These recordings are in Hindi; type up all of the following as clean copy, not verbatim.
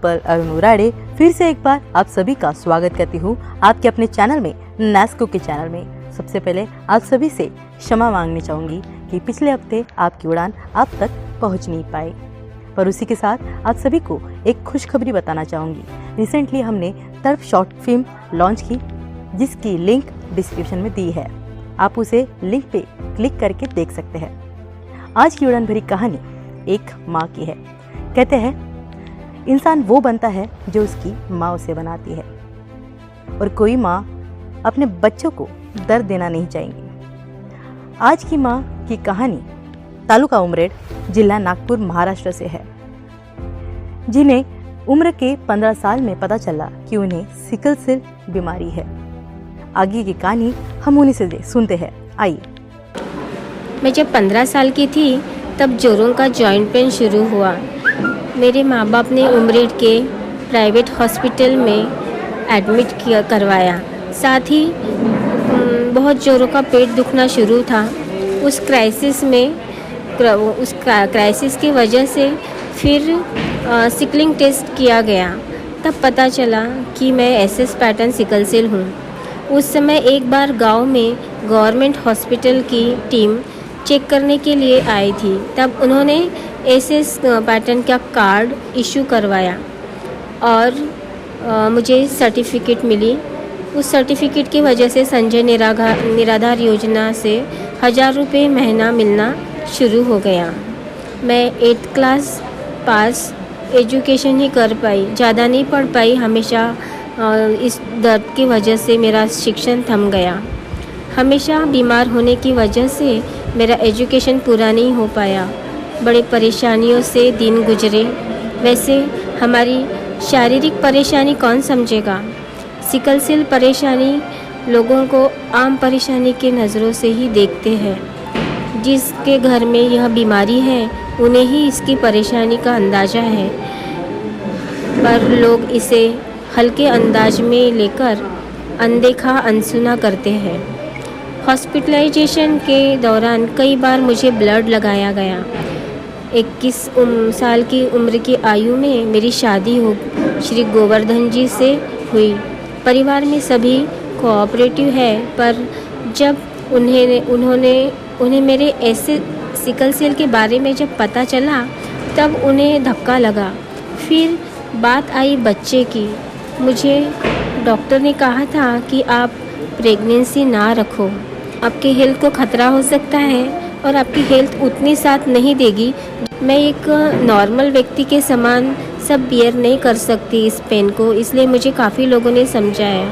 पर अरुण उराड़े फिर से एक बार आप सभी का स्वागत करती हूँ आपके अपने चैनल में, नेस्को के चैनल में। सबसे पहले आप सभी से क्षमा मांगनी चाहूँगी कि पिछले हफ्ते आपकी उड़ान आप तक पहुँच नहीं पाई, पर उसी के साथ आप सभी को एक खुशखबरी बताना चाहूँगी। रिसेंटली हमने तड़प शॉर्ट फिल्म लॉन्च की, जिसकी लिंक डिस्क्रिप्शन में दी है, आप उसे लिंक पे क्लिक करके देख सकते हैं। आज की उड़ान भरी कहानी एक माँ की है। कहते हैं इंसान वो बनता है जो उसकी माँ उसे बनाती है, और कोई माँ अपने बच्चों को दर्द देना नहीं चाहेंगी। आज की माँ की कहानी तालुका उमरेड, जिला नागपुर, महाराष्ट्र से है, जिन्हें उम्र के 15 साल में पता चला कि उन्हें सिकल सेल बीमारी है। आगे की कहानी हम उन्हीं से सुनते हैं, आइए। मैं जब 15 साल की थी तब जोरों का जॉइंट पेन शुरू हुआ। मेरे माँ बाप ने उमरेड के प्राइवेट हॉस्पिटल में एडमिट करवाया। साथ ही बहुत जोरों का पेट दुखना शुरू था। उस क्राइसिस की वजह से फिर सिकलिंग टेस्ट किया गया। तब पता चला कि मैं एसएस पैटर्न सिकल सेल हूँ। उस समय एक बार गांव में गवर्नमेंट हॉस्पिटल की टीम चेक करने के लिए आई थी। तब उन्होंने एसएस पैटर्न का कार्ड इशू करवाया और मुझे सर्टिफिकेट मिली। उस सर्टिफिकेट की वजह से संजय निराधार योजना से 1000 रुपये महीना मिलना शुरू हो गया। मैं 8th क्लास पास एजुकेशन ही कर पाई, ज़्यादा नहीं पढ़ पाई। हमेशा इस दर्द की वजह से मेरा शिक्षण थम गया। हमेशा बीमार होने की वजह से मेरा एजुकेशन पूरा नहीं हो पाया। बड़े परेशानियों से दिन गुजरे। वैसे हमारी शारीरिक परेशानी कौन समझेगा? सिकल सेल परेशानी लोगों को आम परेशानी के नज़रों से ही देखते हैं। जिसके घर में यह बीमारी है उन्हें ही इसकी परेशानी का अंदाज़ा है, पर लोग इसे हल्के अंदाज में लेकर अनदेखा अनसुना करते हैं। हॉस्पिटलाइजेशन के दौरान कई बार मुझे ब्लड लगाया गया। 21 साल की उम्र की आयु में मेरी शादी हो श्री गोवर्धन जी से हुई। परिवार में सभी कोऑपरेटिव है, पर जब उन्हें मेरे ऐसे सिकल सेल के बारे में जब पता चला तब उन्हें धक्का लगा। फिर बात आई बच्चे की। मुझे डॉक्टर ने कहा था कि आप प्रेगनेंसी ना रखो, आपके हेल्थ को खतरा हो सकता है और आपकी हेल्थ उतनी साथ नहीं देगी। मैं एक नॉर्मल व्यक्ति के समान सब बियर नहीं कर सकती इस पेन को, इसलिए मुझे काफ़ी लोगों ने समझाया।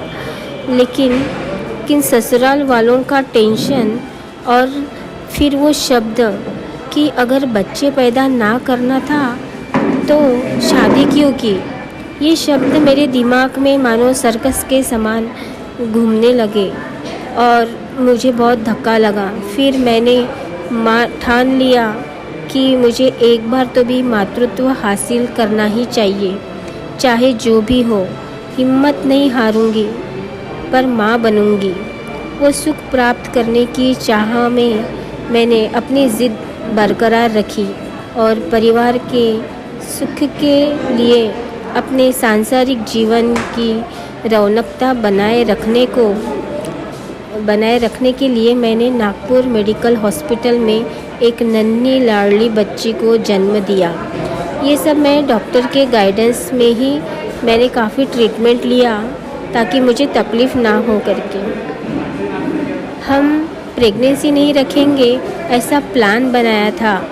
लेकिन ससुराल वालों का टेंशन और फिर वो शब्द कि अगर बच्चे पैदा ना करना था तो शादी क्यों की, ये शब्द मेरे दिमाग में मानो सर्कस के समान घूमने लगे और मुझे बहुत धक्का लगा। फिर मैंने ठान लिया कि मुझे एक बार तो भी मातृत्व हासिल करना ही चाहिए, चाहे जो भी हो। हिम्मत नहीं हारूंगी, पर माँ बनूंगी। वो सुख प्राप्त करने की चाह में मैंने अपनी ज़िद बरकरार रखी और परिवार के सुख के लिए अपने सांसारिक जीवन की रौनकता बनाए रखने के लिए मैंने नागपुर मेडिकल हॉस्पिटल में एक नन्ही लाडली बच्ची को जन्म दिया। ये सब मैं डॉक्टर के गाइडेंस में ही मैंने काफ़ी ट्रीटमेंट लिया ताकि मुझे तकलीफ़ ना हो करके। हम प्रेगनेंसी नहीं रखेंगे ऐसा प्लान बनाया था,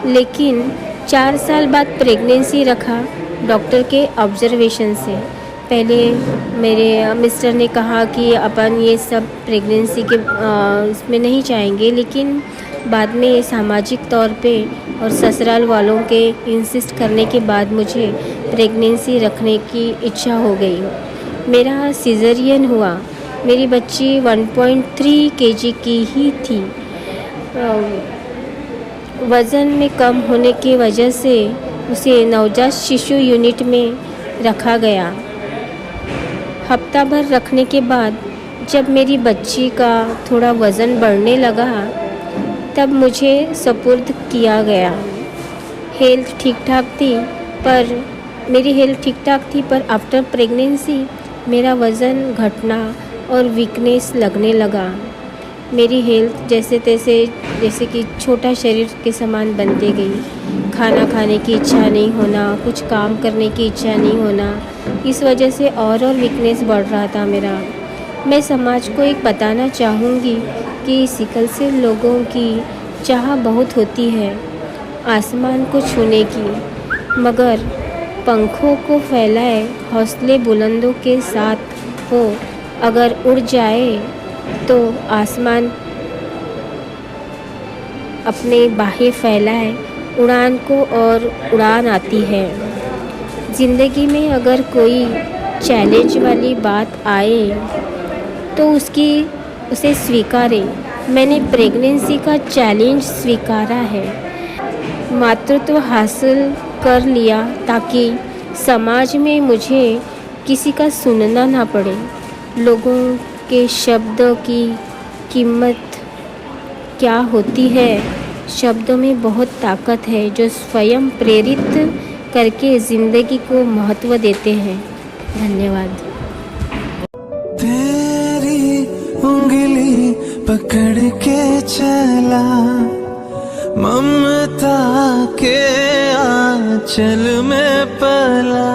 लेकिन 4 साल बाद प्रेगनेंसी रखा डॉक्टर के ऑब्जर्वेशन से। पहले मेरे मिस्टर ने कहा कि अपन ये सब प्रेगनेंसी के इसमें नहीं चाहेंगे, लेकिन बाद में सामाजिक तौर पे और ससुराल वालों के इंसिस्ट करने के बाद मुझे प्रेगनेंसी रखने की इच्छा हो गई। मेरा सिज़ेरियन हुआ। मेरी बच्ची 1.3 kg की ही थी। वज़न में कम होने की वजह से उसे नवजात शिशु यूनिट में रखा गया। हफ्ता भर रखने के बाद जब मेरी बच्ची का थोड़ा वज़न बढ़ने लगा तब मुझे सपुर्द किया गया। हेल्थ ठीक ठाक थी, पर मेरी हेल्थ ठीक ठाक थी, पर आफ्टर प्रेगनेंसी मेरा वज़न घटना और वीकनेस लगने लगा। मेरी हेल्थ जैसे तैसे, जैसे कि छोटा शरीर के समान बनती गई। खाना खाने की इच्छा नहीं होना, कुछ काम करने की इच्छा नहीं होना, इस वजह से और वीकनेस बढ़ रहा था मेरा। मैं समाज को एक बताना चाहूँगी कि सिकल सेल लोगों की चाह बहुत होती है आसमान को छूने की, मगर पंखों को फैलाए हौसले बुलंदों के साथ हो अगर उड़ जाए तो आसमान अपने बाहें फैलाए उड़ान को और उड़ान आती है। ज़िंदगी में अगर कोई चैलेंज वाली बात आए तो उसे स्वीकारें। मैंने प्रेगनेंसी का चैलेंज स्वीकारा है, मातृत्व हासिल कर लिया ताकि समाज में मुझे किसी का सुनना ना पड़े। लोगों के शब्दों की कीमत क्या होती है? शब्दों में बहुत ताकत है जो स्वयं प्रेरित करके ज़िंदगी को महत्व देते हैं। धन्यवाद। तेरी उंगली पकड़ के चला, ममता के आंचल में पला।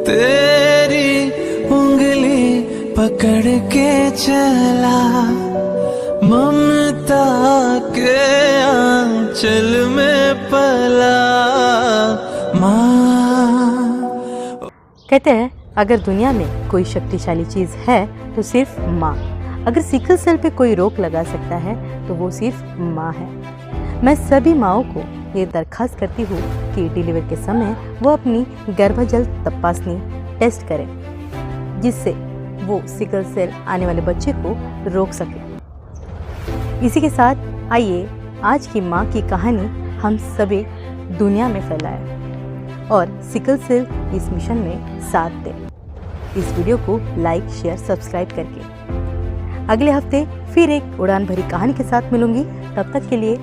तेरी उंगली पकड़ के चला, ममता के आंचल में पला। माँ कहते हैं अगर दुनिया में कोई शक्तिशाली चीज़ है तो सिर्फ माँ। अगर सिकल सेल पे कोई रोक लगा सकता है तो वो सिर्फ माँ है। मैं सभी माँओं को ये दरख्वास्त करती हूँ कि डिलीवरी के समय वो अपनी गर्भजल तपासनी टेस्ट करें, जिससे वो सिकल सेल आने वाले बच्चे को रोक सके। इसी के साथ आइए आज की माँ की कहानी हम सभी दुनिया में फैलाएं और सिकल सेल इस मिशन में साथ दें। इस वीडियो को लाइक, शेयर, सब्सक्राइब करके। अगले हफ्ते फिर एक उड़ान भरी कहानी के साथ मिलूंगी। तब तक के लिए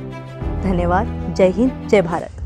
धन्यवाद। जय हिंद, जय भारत।